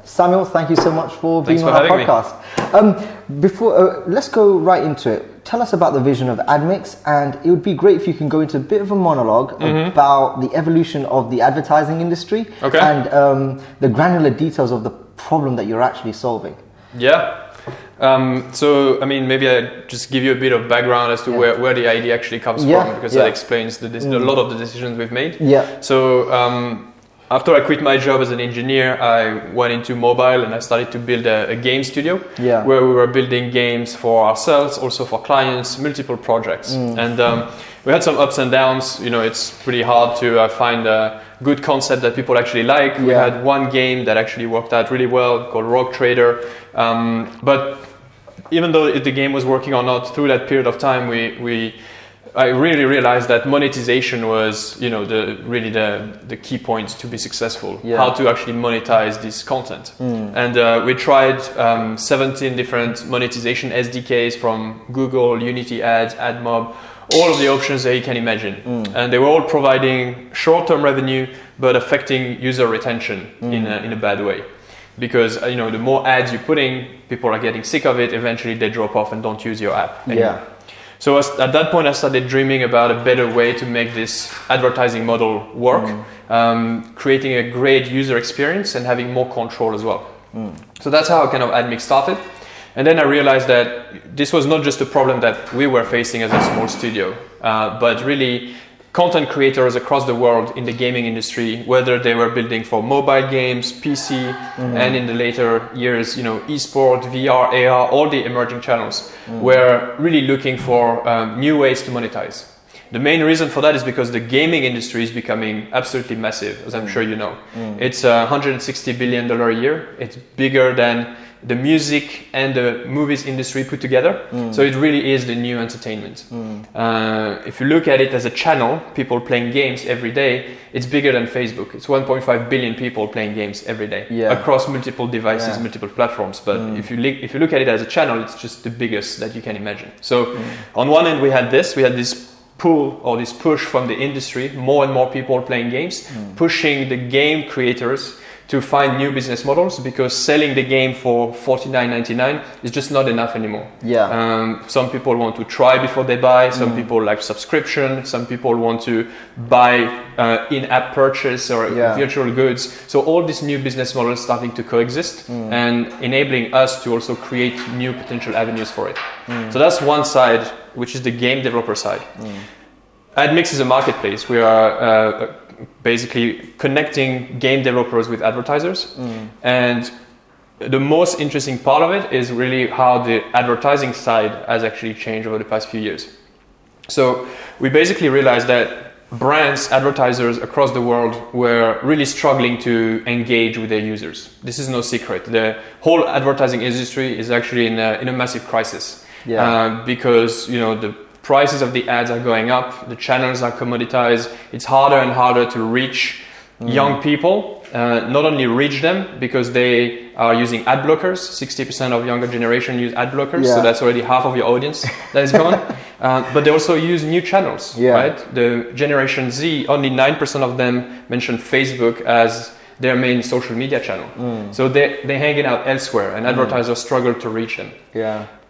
Samuel, thank you so much for being on our podcast. Let's go right into it. Tell us about the vision of Admix, and it would be great if you can go into a bit of a monologue about the evolution of the advertising industry and the granular details of the problem that you're actually solving. Yeah. So, I mean, maybe I just give you a bit of background as to where the idea actually comes from, because that explains a lot of the decisions we've made. So, after I quit my job as an engineer, I went into mobile and I started to build a game studio where we were building games for ourselves, also for clients, multiple projects. And we had some ups and downs. You know, it's pretty hard to find a good concept that people actually like. We had one game that actually worked out really well called Rogue Trader. But even though the game was working or not, through that period of time, I really realized that monetization was, you know, the key point to be successful. How to actually monetize this content. And we tried 17 different monetization SDKs from Google, Unity Ads, AdMob, all of the options that you can imagine. And they were all providing short-term revenue, but affecting user retention in a bad way. Because, you know, the more ads you put in, people are getting sick of it. Eventually, they drop off and don't use your app anymore. So at that point, I started dreaming about a better way to make this advertising model work, creating a great user experience and having more control as well. So that's how kind of Admix started. And then I realized that this was not just a problem that we were facing as a small studio, but really content creators across the world in the gaming industry, whether they were building for mobile games, PC, and in the later years, you know, esport, VR, AR, all the emerging channels, were really looking for new ways to monetize. The main reason for that is because the gaming industry is becoming absolutely massive, as I'm sure you know. It's $160 billion a year. It's bigger than the music and the movies industry put together. So it really is the new entertainment. If you look at it as a channel, people playing games every day, it's bigger than Facebook. It's 1.5 billion people playing games every day across multiple devices, multiple platforms. But if you look at it as a channel, it's just the biggest that you can imagine. So on one end, we had this pull or this push from the industry, more and more people playing games, pushing the game creators to find new business models, because selling the game for $49.99 is just not enough anymore. Some people want to try before they buy. Some people like subscription. Some people want to buy in-app purchase or virtual goods. So all these new business models starting to coexist and enabling us to also create new potential avenues for it. So that's one side, which is the game developer side. Admix is a marketplace. We are basically connecting game developers with advertisers. And the most interesting part of it is really how the advertising side has actually changed over the past few years. So we basically realized that brands, advertisers across the world were really struggling to engage with their users. This is no secret. The whole advertising industry is actually in a massive crisis. Because, you know, the prices of the ads are going up, the channels are commoditized, it's harder and harder to reach young people, not only reach them because they are using ad blockers. 60% of younger generation use ad blockers, so that's already half of your audience that is gone. But they also use new channels, right? The Generation Z, only 9% of them mention Facebook as their main social media channel. So they're hanging out elsewhere, and advertisers struggle to reach them.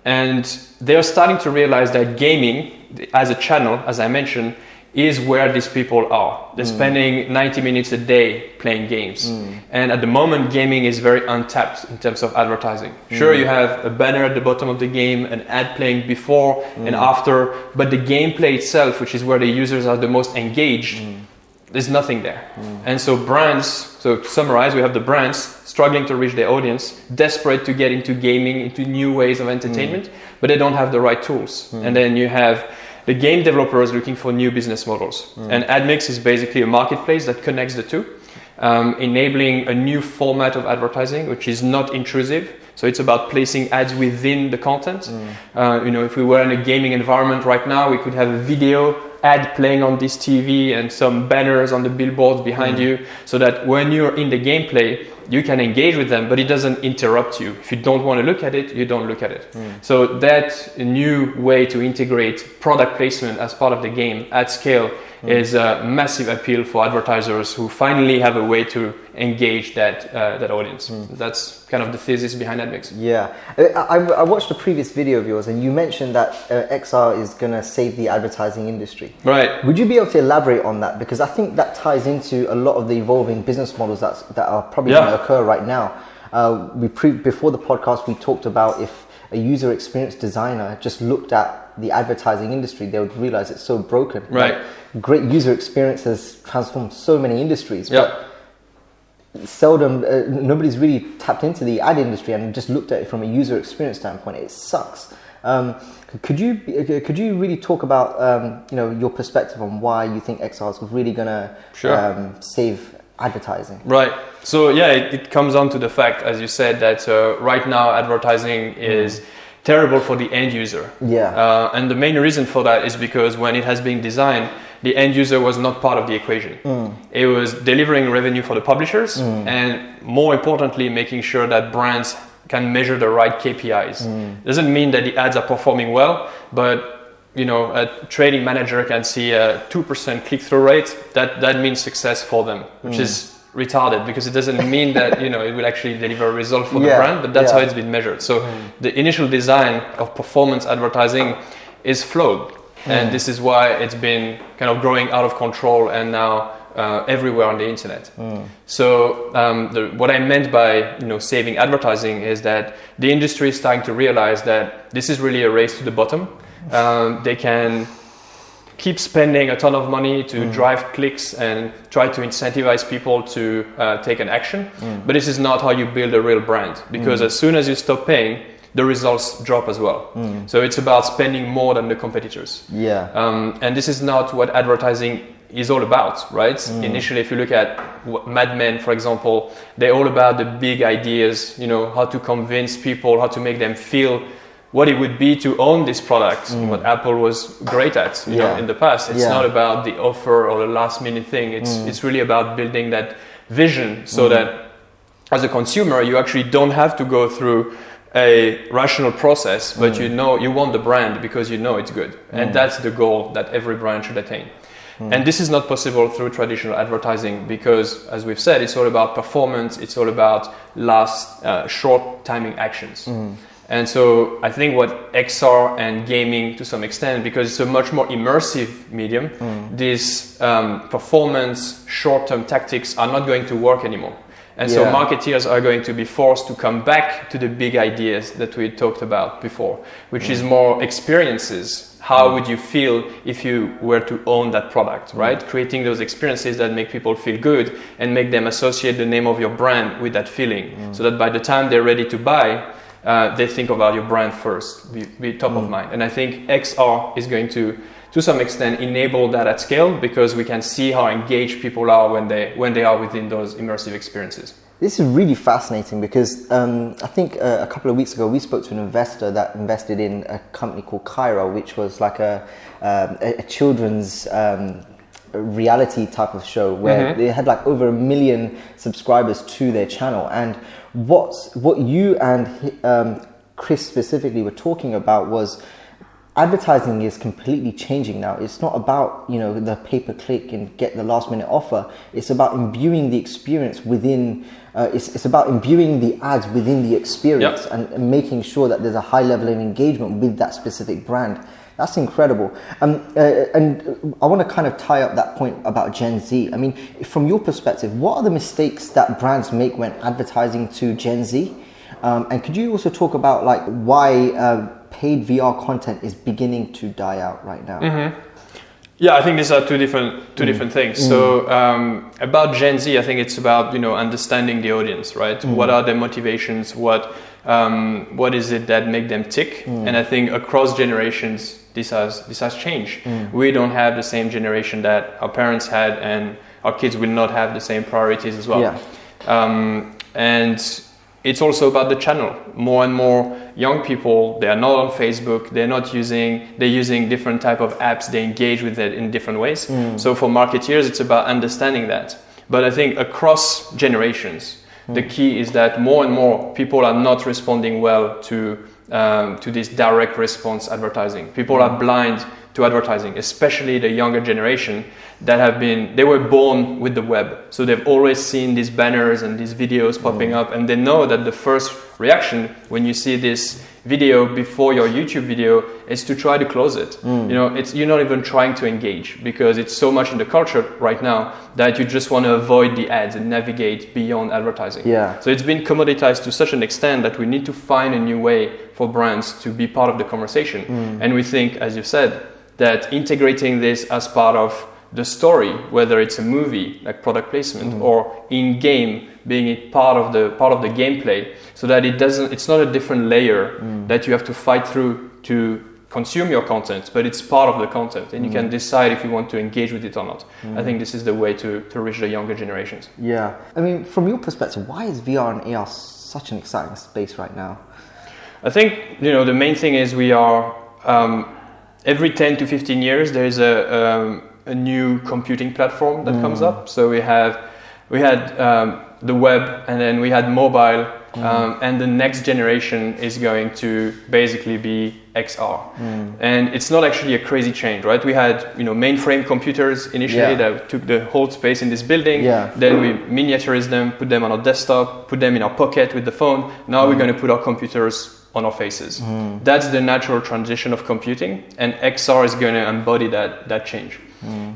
And they're starting to realize that gaming as a channel, as I mentioned, is where these people are. They're spending 90 minutes a day playing games. And at the moment, gaming is very untapped in terms of advertising. Sure, you have a banner at the bottom of the game, an ad playing before and after, but the gameplay itself, which is where the users are the most engaged, there's nothing there. And so brands, so to summarize, we have the brands struggling to reach their audience, desperate to get into gaming, into new ways of entertainment, but they don't have the right tools. And then you have the game developers looking for new business models. And Admix is basically a marketplace that connects the two, enabling a new format of advertising, which is not intrusive. So it's about placing ads within the content. You know, if we were in a gaming environment right now, we could have a video ad playing on this TV and some banners on the billboards behind you, so that when you're in the gameplay, you can engage with them, but it doesn't interrupt you. If you don't want to look at it, you don't look at it. So that new way to integrate product placement as part of the game at scale is a massive appeal for advertisers who finally have a way to engage that audience. That's kind of the thesis behind Admix. Yeah, I watched a previous video of yours, and you mentioned that XR is going to save the advertising industry. Right. Would you be able to elaborate on that? Because I think that ties into a lot of the evolving business models that are probably going to occur right now. Before the podcast, we talked about if a user experience designer just looked at the advertising industry, they would realize it's so broken. Right. Like, great user experience has transformed so many industries, but seldom, nobody's really tapped into the ad industry and just looked at it from a user experience standpoint. It sucks. Could you really talk about your perspective on why you think XR is really gonna save advertising? Right. So it comes down to the fact, as you said, that right now advertising is terrible for the end user. And the main reason for that is because when it has been designed, the end user was not part of the equation. It was delivering revenue for the publishers and, more importantly, making sure that brands can measure the right KPIs. Doesn't mean that the ads are performing well, but a trading manager can see a 2% click-through rate. That means success for them, which is retarded, because it doesn't mean that it will actually deliver a result for the brand, but that's how it's been measured. So the initial design of performance advertising is flawed, and this is why it's been kind of growing out of control and now everywhere on the internet. So what I meant by saving advertising is that the industry is starting to realize that this is really a race to the bottom. They can keep spending a ton of money to drive clicks and try to incentivize people to take an action. But this is not how you build a real brand, because as soon as you stop paying, the results drop as well. So it's about spending more than the competitors. And this is not what advertising is all about, right? Initially, if you look at Mad Men, for example, they're all about the big ideas, how to convince people, how to make them feel what it would be to own this product, what Apple was great at in the past. It's not about the offer or the last minute thing. It's really about building that vision so that as a consumer, you actually don't have to go through a rational process, but you want the brand because it's good. And that's the goal that every brand should attain. And this is not possible through traditional advertising because, as we've said, it's all about performance. It's all about short timing actions. And so I think what XR and gaming, to some extent, because it's a much more immersive medium, these performance short-term tactics are not going to work anymore. And so marketeers are going to be forced to come back to the big ideas that we talked about before, which is more experiences. How would you feel if you were to own that product, right? Creating those experiences that make people feel good and make them associate the name of your brand with that feeling, so that by the time they're ready to buy, they think about your brand first, be top of mind. And I think XR is going to some extent enable that at scale, because we can see how engaged people are when they are within those immersive experiences. This is really fascinating because I think a couple of weeks ago we spoke to an investor that invested in a company called Cairo, which was like a children's reality type of show where they had like over 1 million subscribers to their channel. And what you and Chris specifically were talking about was advertising is completely changing now. It's not about the pay-per-click and get the last minute offer. It's about imbuing the experience within. It's about imbuing the ads within the experience and making sure that there's a high level of engagement with that specific brand. That's incredible. And I want to kind of tie up that point about Gen Z. I mean, from your perspective, what are the mistakes that brands make when advertising to Gen Z? And could you also talk about like why paid VR content is beginning to die out right now? Yeah, I think these are two different things. So about Gen Z, I think it's about understanding the audience, right? What are their motivations? What is it that make them tick? And I think across generations, this has changed. We don't have the same generation that our parents had, and our kids will not have the same priorities as well. And it's also about the channel. More and more young people, they are not on Facebook. They're using different type of apps. They engage with it in different ways. So for marketeers, it's about understanding that. But I think across generations, The key is that more and more people are not responding well to this direct response advertising. People are blind to advertising, especially the younger generation they were born with the web. So they've always seen these banners and these videos popping up, and they know that the first reaction when you see this video before your YouTube video is to try to close it. You're not even trying to engage because it's so much in the culture right now that you just want to avoid the ads and navigate beyond advertising. So it's been commoditized to such an extent that we need to find a new way for brands to be part of the conversation. And we think, as you said, that integrating this as part of the story, whether it's a movie like product placement or in game, being it part of the gameplay, so that it's not a different layer that you have to fight through to consume your content, but it's part of the content, and you can decide if you want to engage with it or not. I think this is the way to reach the younger generations. Yeah, I mean, from your perspective, why is VR and AR such an exciting space right now? I think the main thing is we are every 10 to 15 years there is a new computing platform that comes up. So we had the web, and then we had mobile, and the next generation is going to basically be XR. And it's not actually a crazy change, right? We had mainframe computers initially that took the whole space in this building. Then we miniaturized them, put them on our desktop, put them in our pocket with the phone. Now we're going to put our computers on our faces. That's the natural transition of computing, and XR is going to embody that change.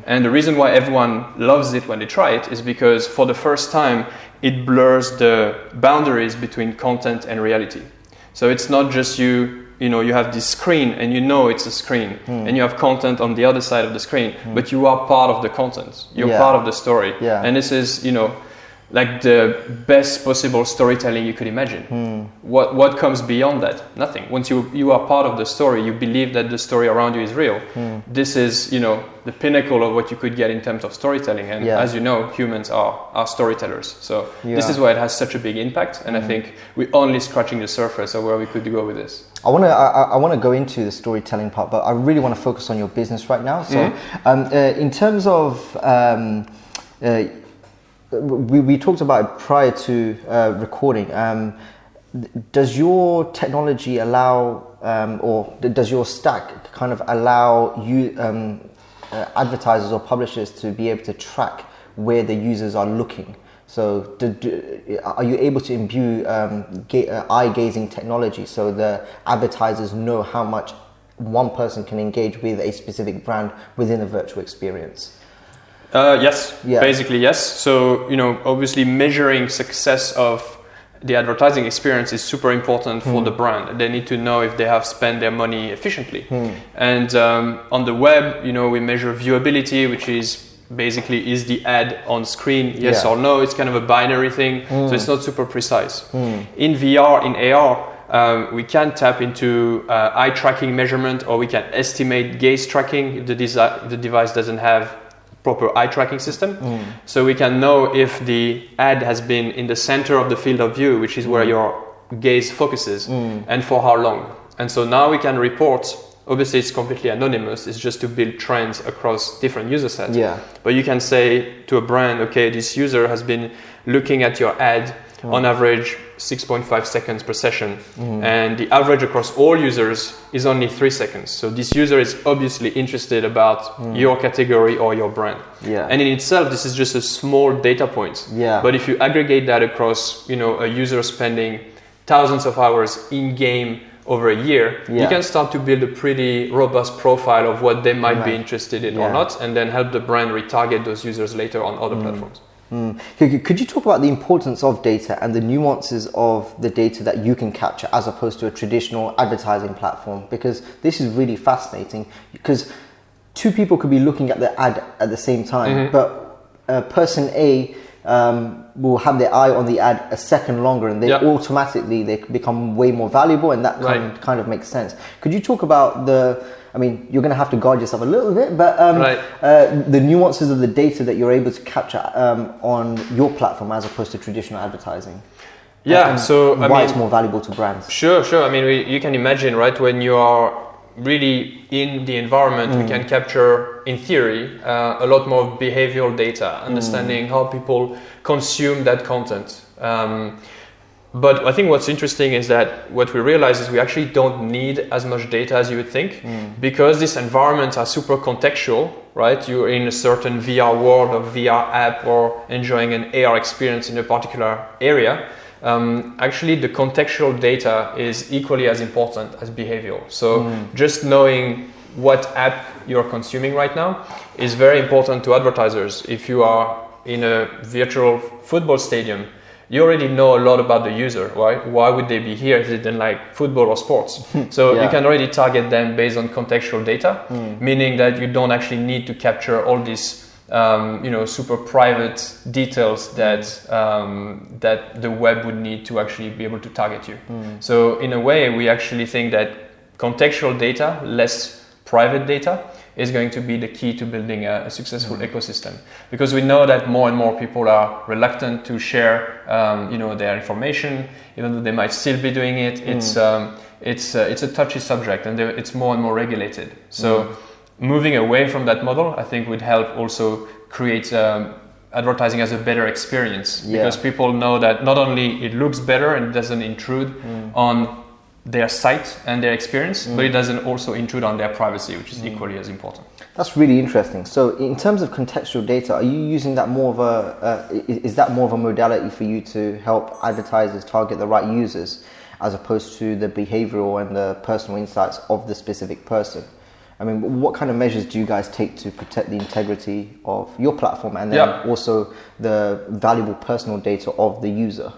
And the reason why everyone loves it when they try it is because for the first time it blurs the boundaries between content and reality. So it's not just you have this screen and it's a screen, and you have content on the other side of the screen, but you are part of the content. You're part of the story. And this is like the best possible storytelling you could imagine. What comes beyond that? Nothing. Once you are part of the story, you believe that the story around you is real. This is the pinnacle of what you could get in terms of storytelling. And as you know, humans are storytellers. So this is why it has such a big impact. And I think we're only scratching the surface of where we could go with this. I want to go into the storytelling part, but I really want to focus on your business right now. So in terms of we talked about it prior to recording. Does your technology allow, or does your stack kind of allow you advertisers or publishers to be able to track where the users are looking? So are you able to imbue eye-gazing technology so the advertisers know how much one person can engage with a specific brand within a virtual experience? Yes, basically yes. So, obviously measuring success of the advertising experience is super important for the brand. They need to know if they have spent their money efficiently. And on the web, we measure viewability, which is basically, is the ad on screen, yes or no? It's kind of a binary thing, so it's not super precise. In VR, in AR, we can tap into eye tracking measurement, or we can estimate gaze tracking if the device doesn't have proper eye tracking system. So we can know if the ad has been in the center of the field of view, which is where your gaze focuses, and for how long. And so now we can report, obviously it's completely anonymous, it's just to build trends across different user sets. But you can say to a brand, okay, this user has been looking at your ad on average 6.5 seconds per session, and the average across all users is only 3 seconds. So this user is obviously interested about your category or your brand. And in itself, this is just a small data point. But if you aggregate that across, a user spending thousands of hours in game over a year, you can start to build a pretty robust profile of what they might be interested in or not, and then help the brand retarget those users later on other platforms. Could you talk about the importance of data and the nuances of the data that you can capture as opposed to a traditional advertising platform? Because this is really fascinating, because two people could be looking at the ad at the same time, but person A will have their eye on the ad a second longer, and they automatically they become way more valuable, and that kind of makes sense. Could you talk about you're going to have to guard yourself a little bit, but the nuances of the data that you're able to capture on your platform as opposed to traditional advertising? So why it's more valuable to brands? Sure. You can imagine, right, when you are really in the environment, we can capture, in theory, a lot more behavioral data, understanding how people consume that content. But I think what's interesting is that what we realize is we actually don't need as much data as you would think, because these environments are super contextual, right? You're in a certain VR world or VR app or enjoying an AR experience in a particular area. Actually, the contextual data is equally as important as behavioral. So just knowing what app you're consuming right now is very important to advertisers. If you are in a virtual football stadium, you already know a lot about the user, right? Why would they be here if they didn't like football or sports? So you can already target them based on contextual data, meaning that you don't actually need to capture all these super private details that that the web would need to actually be able to target you. So in a way, we actually think that contextual data, less private data, is going to be the key to building a successful ecosystem, because we know that more and more people are reluctant to share their information, even though they might still be doing it. It's a touchy subject, and it's more and more regulated. So moving away from that model, I think, would help also create advertising as a better experience, because people know that not only it looks better and doesn't intrude on their site and their experience, but it doesn't also intrude on their privacy, which is equally as important. That's really interesting. So in terms of contextual data, are you using that more of is that more of a modality for you to help advertisers target the right users, as opposed to the behavioral and the personal insights of the specific person? I mean, what kind of measures do you guys take to protect the integrity of your platform, and then also the valuable personal data of the user?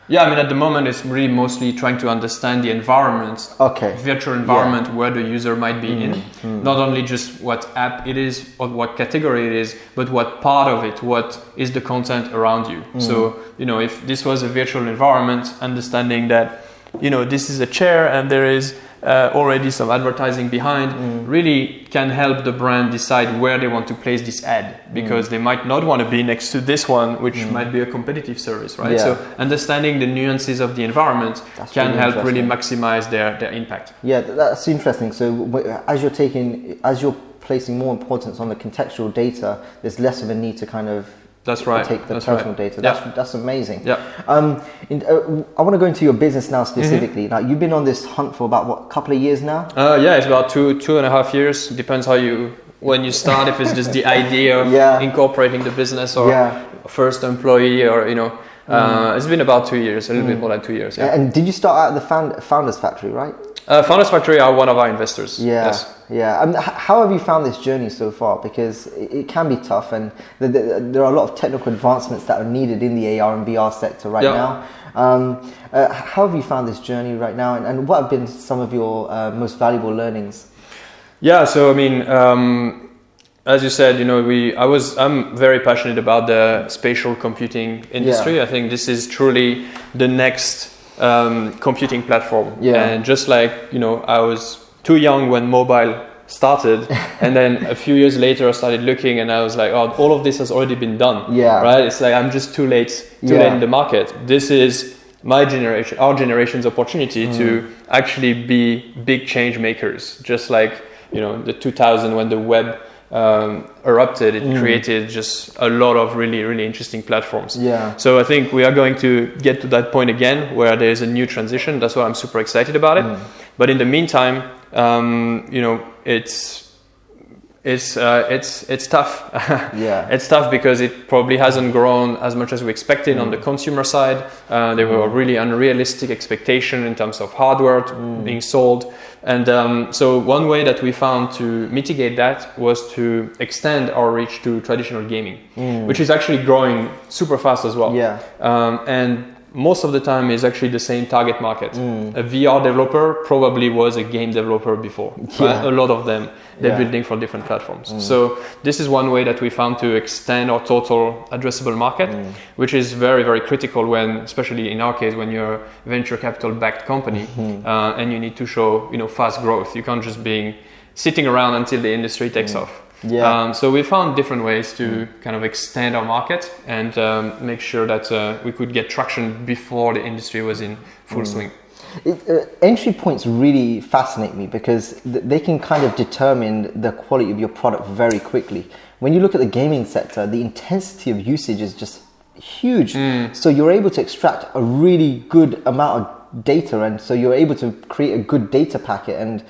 Yeah, I mean, at the moment, it's really mostly trying to understand the environment, virtual environment where the user might be in. Not only just what app it is or what category it is, but what part of it, what is the content around you. So, if this was a virtual environment, understanding that, this is a chair and there is already some advertising behind, really can help the brand decide where they want to place this ad, because they might not want to be next to this one, which might be a competitive service, right? So understanding the nuances of the environment can help really maximize their impact. Yeah, that's interesting. So as you're placing more importance on the contextual data, there's less of a need to kind of take the personal data. That's amazing. I want to go into your business now specifically. Now, you've been on this hunt for about a couple of years now? It's about 2.5 years. Depends when you start, if it's just the idea of incorporating the business or first employee, or it's been about 2 years, a little bit more than 2 years. And did you start at the Founders Factory, right? Founders Factory are one of our investors. How have you found this journey so far? Because it can be tough, and there are a lot of technical advancements that are needed in the AR and VR sector right now. How have you found this journey right now, and what have been some of your most valuable learnings? So I mean, as you said, I'm very passionate about the spatial computing industry. I think this is truly the next computing platform. And just like, I was too young when mobile started, and then a few years later I started looking, and I was like, oh, all of this has already been done. Right? It's like I'm just too late in the market. This is my generation, our generation's opportunity to actually be big change makers. Just like, the 2000 when the web erupted, it created just a lot of really, really interesting platforms. So I think we are going to get to that point again where there's a new transition. That's why I'm super excited about it. But in the meantime, it's tough. It's tough because it probably hasn't grown as much as we expected on the consumer side. There were a really unrealistic expectation in terms of hardware being sold. And so one way that we found to mitigate that was to extend our reach to traditional gaming, which is actually growing super fast as well. And most of the time is actually the same target market. A VR developer probably was a game developer before. Right? A lot of them, they're building for different platforms. So this is one way that we found to extend our total addressable market, which is very, very critical when, especially in our case, when you're a venture capital backed company and you need to show, fast growth. You can't just be sitting around until the industry takes off. So we found different ways to kind of extend our market and make sure that we could get traction before the industry was in full swing. Entry points really fascinate me because they can kind of determine the quality of your product very quickly. When you look at the gaming sector, the intensity of usage is just huge. So you're able to extract a really good amount of data, and so you're able to create a good data packet, and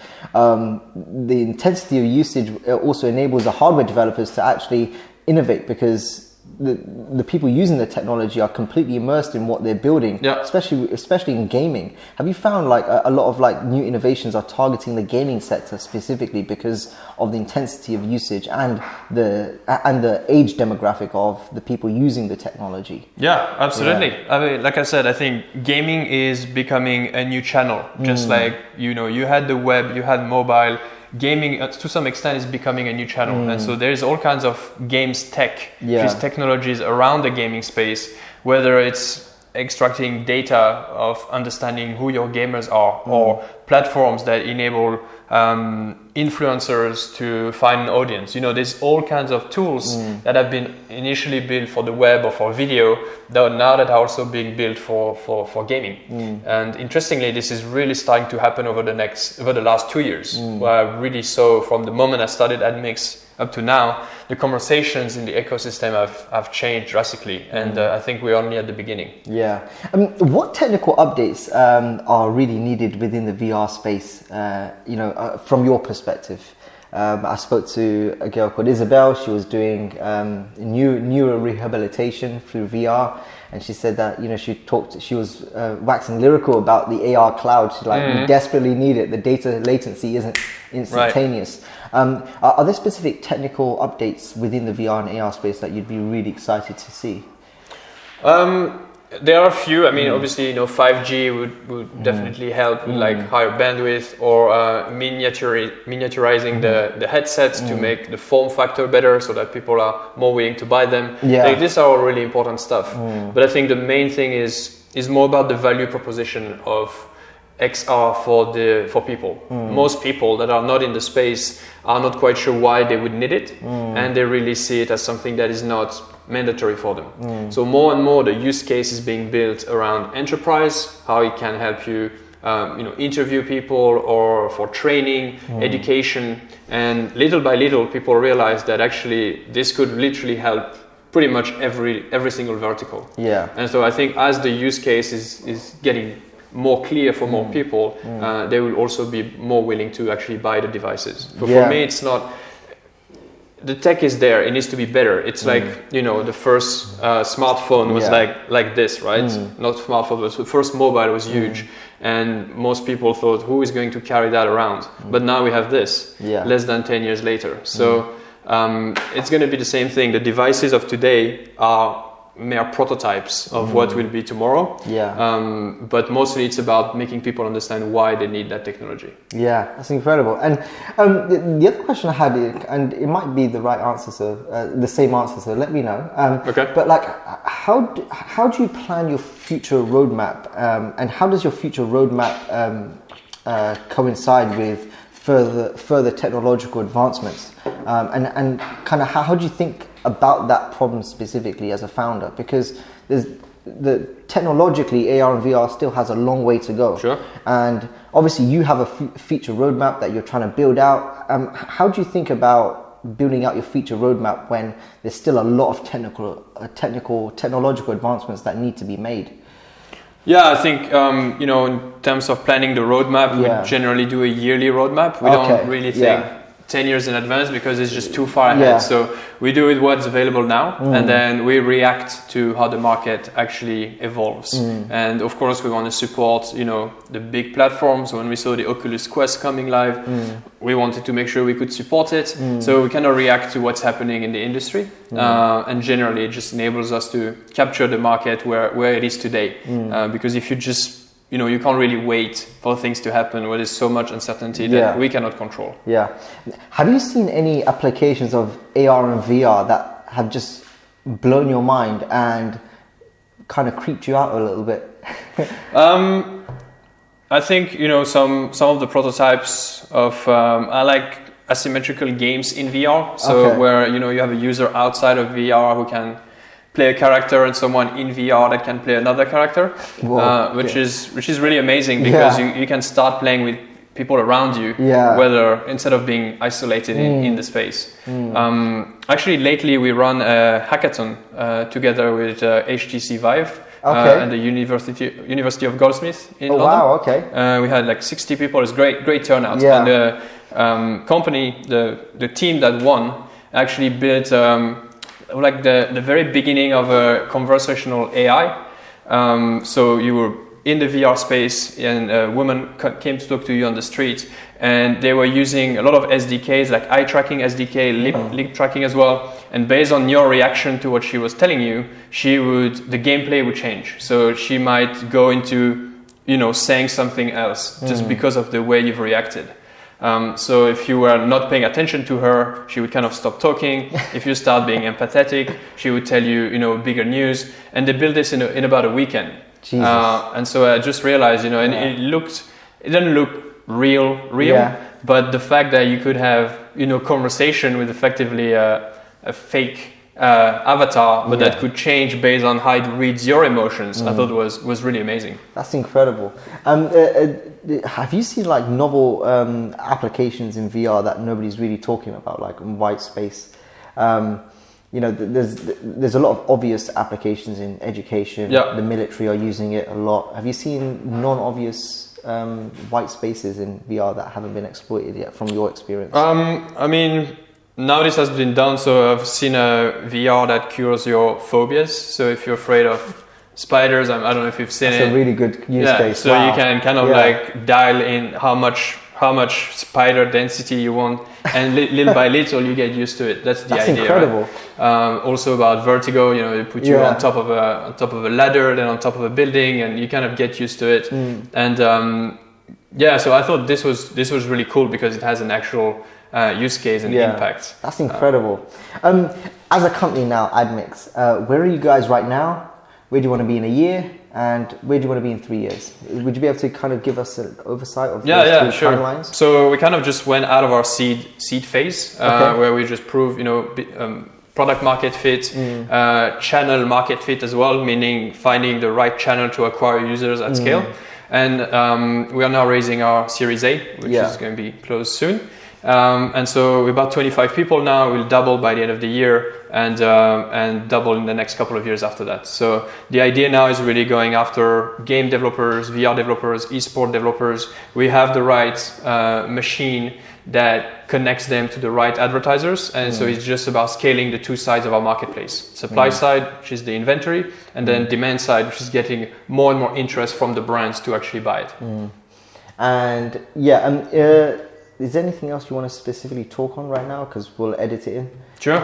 the intensity of usage also enables the hardware developers to actually innovate, because the people using the technology are completely immersed in what they're building, especially in gaming. Have you found like a lot of like new innovations are targeting the gaming sector specifically because of the intensity of usage and the age demographic of the people using the technology? Yeah, absolutely. I mean, like I said, I think gaming is becoming a new channel. Just like, you had the web, you had mobile. Gaming to some extent is becoming a new channel, and so there's all kinds of games tech, these technologies around the gaming space, whether it's extracting data of understanding who your gamers are, or platforms that enable influencers to find an audience. There's all kinds of tools that have been initially built for the web or for video that are also being built for gaming. And interestingly, this is really starting to happen over the last 2 years, where I really saw from the moment I started Admix up to now, the conversations in the ecosystem have changed drastically, and I think we're only at the beginning. Yeah. What technical updates are really needed within the VR space, from your perspective? I spoke to a girl called Isabel. She was doing neuro rehabilitation through VR, and she said that she was waxing lyrical about the AR cloud. She's like, we desperately need it. The data latency isn't instantaneous. Are there specific technical updates within the VR and AR space that you'd be really excited to see? There are a few. I mean, obviously, 5G would definitely help with like higher bandwidth, or miniaturizing the headsets to make the form factor better, so that people are more willing to buy them. Like, these are all really important stuff. But I think the main thing is more about the value proposition of XR for people. Most people that are not in the space are not quite sure why they would need it, and they really see it as something that is not mandatory for them. So more and more the use case is being built around enterprise, how it can help you interview people, or for training, education, and little by little people realize that actually this could literally help pretty much every single vertical. And so I think as the use case is getting more clear for more people, they will also be more willing to actually buy the devices. But for me, it's not. The tech is there. It needs to be better. It's like the first smartphone was like this, right? Not smartphone, but the first mobile was huge, and most people thought, who is going to carry that around? But now we have this, less than 10 years later. So it's going to be the same thing. The devices of today are mere prototypes of what will be tomorrow. But mostly it's about making people understand why they need that technology. Yeah, that's incredible. And the other question I had, and it might be the right answer, so the same answer, so let me know. Okay. But like, how do you plan your future roadmap, and how does your future roadmap coincide with further technological advancements, and kind of how do you think about that problem specifically as a founder? Because technologically AR and VR still has a long way to go. Sure. And obviously you have a feature roadmap that you're trying to build out. How do you think about building out your feature roadmap when there's still a lot of technological advancements that need to be made? Yeah, I think, in terms of planning the roadmap, we generally do a yearly roadmap. We don't really think 10 years in advance, because it's just too far ahead. So we do it what's available now, and then we react to how the market actually evolves. And of course, we want to support, the big platforms. When we saw the Oculus Quest coming live, we wanted to make sure we could support it. So we kind of react to what's happening in the industry. And generally, it just enables us to capture the market where it is today. Because if you just you can't really wait for things to happen where there's so much uncertainty that we cannot control. Have you seen any applications of AR and VR that have just blown your mind and kind of creeped you out a little bit? I think, some of the prototypes of, I like asymmetrical games in VR. So where, you have a user outside of VR who can play a character and someone in VR that can play another character, which is really amazing, because you can start playing with people around you, whether instead of being isolated in the space. Actually, lately we run a hackathon together with HTC Vive and the University of Goldsmiths in London. Wow, okay. We had like 60 people. It's great turnout. And the company, the team that won, actually built like the very beginning of a conversational AI. So you were in the VR space and a woman came to talk to you on the street, and they were using a lot of SDKs like eye tracking SDK, lip tracking as well. And based on your reaction to what she was telling you, the gameplay would change. So she might go into, saying something else just because of the way you've reacted. So if you were not paying attention to her, she would kind of stop talking. If you start being empathetic, she would tell you, bigger news. And they built this in about a weekend. And so I just realized, and it didn't look real, but the fact that you could have, conversation with effectively a fake avatar, but that could change based on how it reads your emotions, I thought was really amazing. That's incredible. Have you seen like novel applications in VR that nobody's really talking about, like in white space? There's a lot of obvious applications in education. The military are using it a lot. Have you seen non-obvious white spaces in VR that haven't been exploited yet from your experience? Now this has been done, so I've seen a VR that cures your phobias. So if you're afraid of spiders, I don't know if you've seen it. It's a really good use case. So you can kind of like dial in how much spider density you want, and little by little you get used to it. That's the idea. That's incredible. Right? Also about vertigo, they put you on top of a ladder, then on top of a building, and you kind of get used to it. And so I thought this was really cool because it has an actual use case and impact. That's incredible. As a company now, Admix, where are you guys right now? Where do you want to be in a year? And where do you want to be in 3 years? Would you be able to kind of give us an oversight of those two timelines? So we kind of just went out of our seed phase, where we just proved, product market fit, channel market fit as well, meaning finding the right channel to acquire users at scale. And we are now raising our Series A, which is going to be closed soon. And so we're about 25 people now. We'll double by the end of the year and double in the next couple of years after that. So the idea now is really going after game developers, VR developers, esport developers. We have the right machine that connects them to the right advertisers. And so it's just about scaling the two sides of our marketplace. Supply side, which is the inventory, and then demand side, which is getting more and more interest from the brands to actually buy it. And is there anything else you want to specifically talk on right now? Because we'll edit it in. Sure.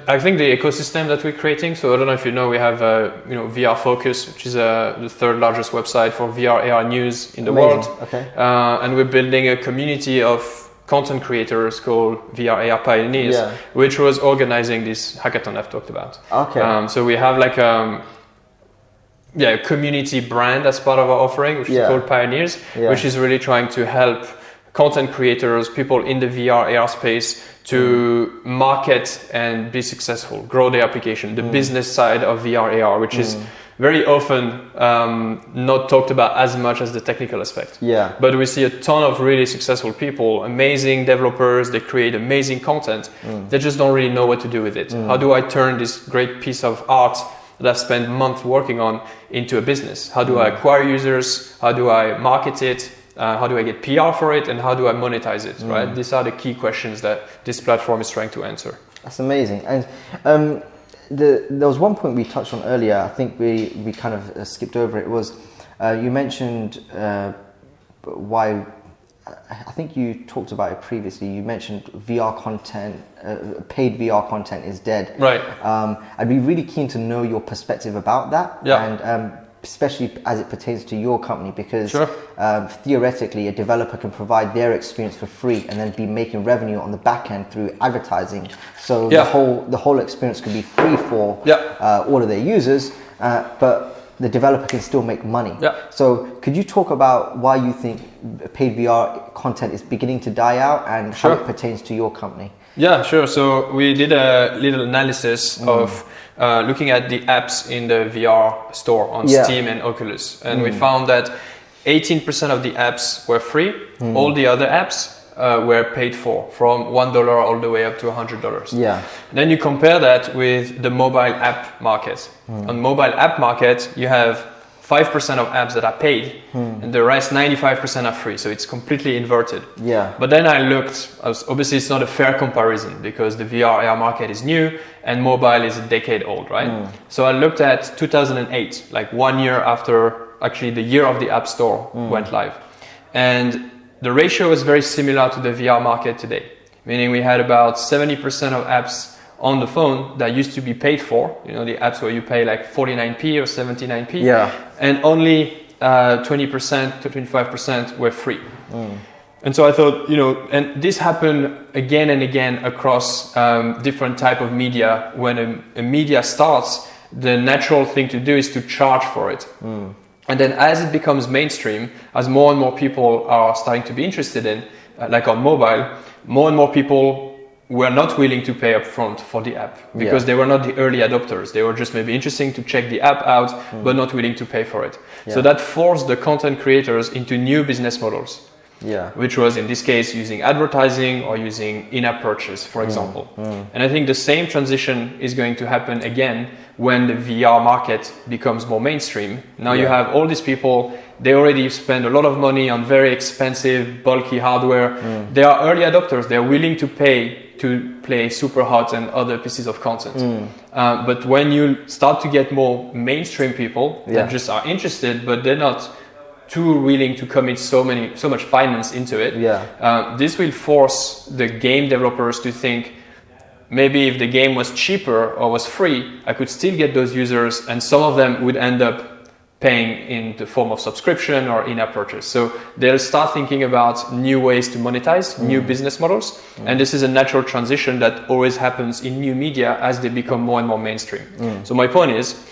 I think the ecosystem that we're creating. So I don't know if you know, we have VR Focus, which is the third largest website for VR AR news in the world. Okay. And we're building a community of content creators called VR AR Pioneers, which was organizing this hackathon I've talked about. Okay. So we have like a community brand as part of our offering, which is called Pioneers, which is really trying to help content creators, people in the VR AR space to market and be successful, grow their application, the business side of VR AR, which is very often not talked about as much as the technical aspect. But we see a ton of really successful people, amazing developers, they create amazing content, they just don't really know what to do with it. How do I turn this great piece of art that I've spent months working on into a business? How do I acquire users? How do I market it? How do I get PR for it? And how do I monetize it? Right? These are the key questions that this platform is trying to answer. That's amazing. And there was one point we touched on earlier. I think we kind of skipped over it. Was you mentioned why? I think you talked about it previously. You mentioned VR content, paid VR content is dead. Right. I'd be really keen to know your perspective about that, and especially as it pertains to your company, because theoretically a developer can provide their experience for free and then be making revenue on the back end through advertising. So the whole experience could be free for all of their users, but the developer can still make money. So could you talk about why you think paid VR content is beginning to die out and how it pertains to your company? Yeah, sure. So we did a little analysis of looking at the apps in the VR store on Steam and Oculus. And we found that 18% of the apps were free. All the other apps were paid for, from $1 all the way up to $100. Yeah. Then you compare that with the mobile app market. On mobile app market, you have 5% of apps that are paid, and the rest 95% are free. So it's completely inverted. Yeah. But then I looked. Obviously, it's not a fair comparison because the VR AR market is new and mobile is a decade old, right? So I looked at 2008, like 1 year after actually the year of the App Store went live, and the ratio was very similar to the VR market today, meaning we had about 70% of apps on the phone that used to be paid for, you know, the apps where you pay like 49p or 79p, and only 20% to 25% were free. And so I thought, you know, and this happened again and again across different type of media. When a media starts, the natural thing to do is to charge for it. And then as it becomes mainstream, as more and more people are starting to be interested in, like on mobile, more and more people were not willing to pay upfront for the app because they were not the early adopters. They were just maybe interesting to check the app out, but not willing to pay for it. So that forced the content creators into new business models. Which was in this case using advertising or using in-app purchase, for example. And I think the same transition is going to happen again when the VR market becomes more mainstream. Now you have all these people, they already spend a lot of money on very expensive, bulky hardware. They are early adopters, they're willing to pay to play super hot and other pieces of content. But when you start to get more mainstream people that just are interested, but they're not too willing to commit so much finance into it, this will force the game developers to think, maybe if the game was cheaper or was free, I could still get those users, and some of them would end up paying in the form of subscription or in-app purchase. So they'll start thinking about new ways to monetize, new business models, and this is a natural transition that always happens in new media as they become more and more mainstream. So my point is,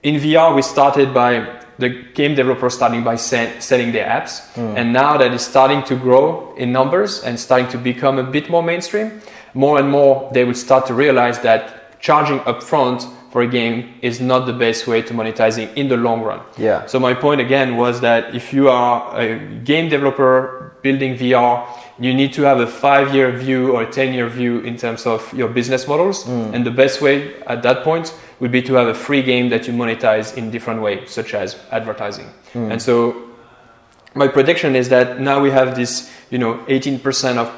in VR we started by the game developers starting by selling their apps, and now that it's starting to grow in numbers and starting to become a bit more mainstream, more and more they will start to realize that charging upfront for a game is not the best way to monetizing in the long run. So my point again was that if you are a game developer building VR, you need to have a 5-year view or a 10-year view in terms of your business models, and the best way at that point would be to have a free game that you monetize in different ways, such as advertising. And so my prediction is that now we have this, 18% of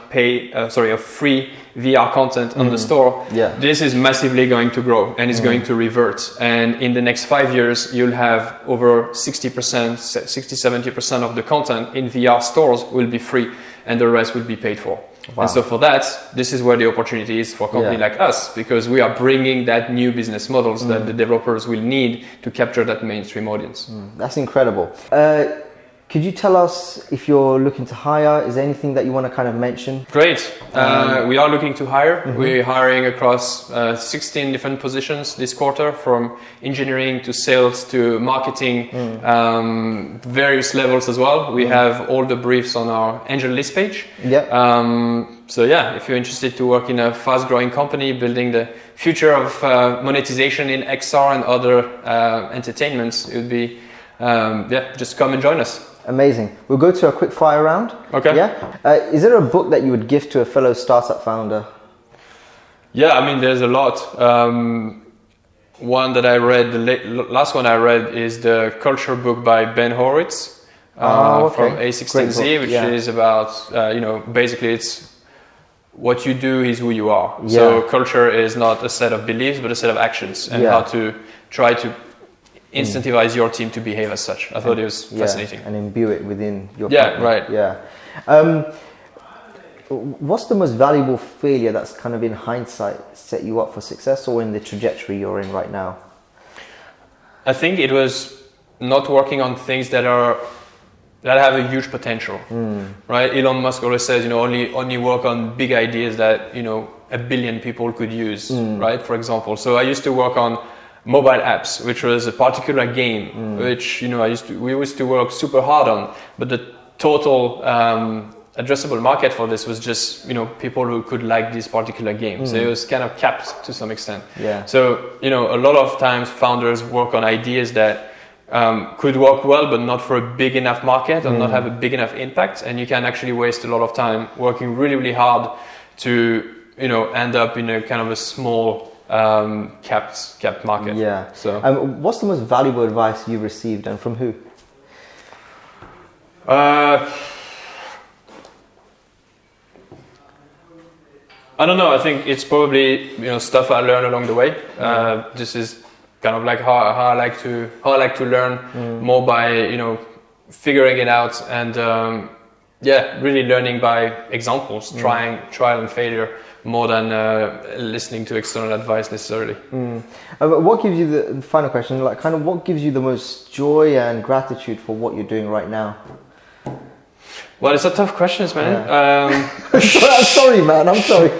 free VR content on the store. This is massively going to grow and is going to revert. And in the next 5 years, you'll have over 60-70% of the content in VR stores will be free, and the rest will be paid for. And so for that, this is where the opportunity is for a company like us, because we are bringing that new business models that the developers will need to capture that mainstream audience. That's incredible. Could you tell us if you're looking to hire? Is there anything that you want to kind of mention? Great. We are looking to hire. We're hiring across 16 different positions this quarter, from engineering to sales to marketing, various levels as well. We have all the briefs on our Angel List page. So if you're interested to work in a fast-growing company building the future of monetization in XR and other entertainments, it would be just come and join us. Amazing. We'll go to a quick fire round. Okay. Is there a book that you would gift to a fellow startup founder? There's a lot. One that I read, the last one I read, is the Culture book by Ben Horowitz from A16Z, which is about, basically it's what you do is who you are. So culture is not a set of beliefs, but a set of actions, and how to try to incentivize your team to behave as such. I thought it was fascinating. And imbue it within your company. What's the most valuable failure that's kind of in hindsight set you up for success, or in the trajectory you're in right now? I think it was not working on things that have a huge potential. Right? Elon Musk always says, only work on big ideas that, 1 billion people could use, right? For example. So I used to work on mobile apps, which was a particular game, which we used to work super hard on, but the total addressable market for this was just people who could like this particular game. So it was kind of capped to some extent. So a lot of times founders work on ideas that could work well, but not for a big enough market and not have a big enough impact. And you can actually waste a lot of time working really, really hard to, end up in a kind of a small capped market. Yeah. So, what's the most valuable advice you've received, and from who? I don't know. I think it's probably stuff I learned along the way. This is kind of like how I like to learn more by figuring it out and really learning by examples, trial and failure more than listening to external advice necessarily. What gives you the final question? Like, kind of, what gives you the most joy and gratitude for what you're doing right now? Well, it's a tough question, man. Yeah. I'm sorry, man. I'm sorry.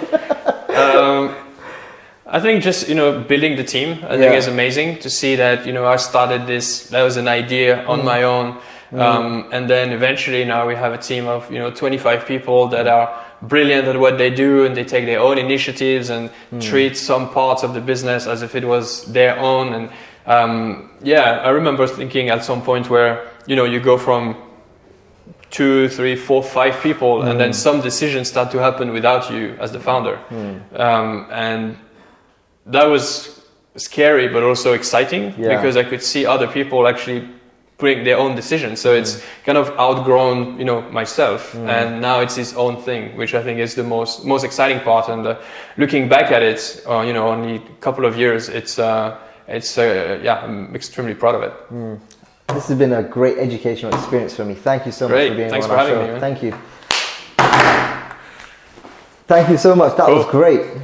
I think just building the team. I think is amazing to see that I started this. That was an idea on my own, and then eventually now we have a team of 25 people that are brilliant at what they do, and they take their own initiatives and treat some parts of the business as if it was their own. And I remember thinking at some point where you go from 2, 3, 4, 5 people, and then some decisions start to happen without you as the founder, and that was scary but also exciting because I could see other people actually putting their own decisions. So it's kind of outgrown myself, and now it's his own thing, which I think is the most exciting part. And looking back at it, only a couple of years, I'm extremely proud of it. This has been a great educational experience for me. Thank you so much for being on our show. Thank you. Thank you so much. That was great.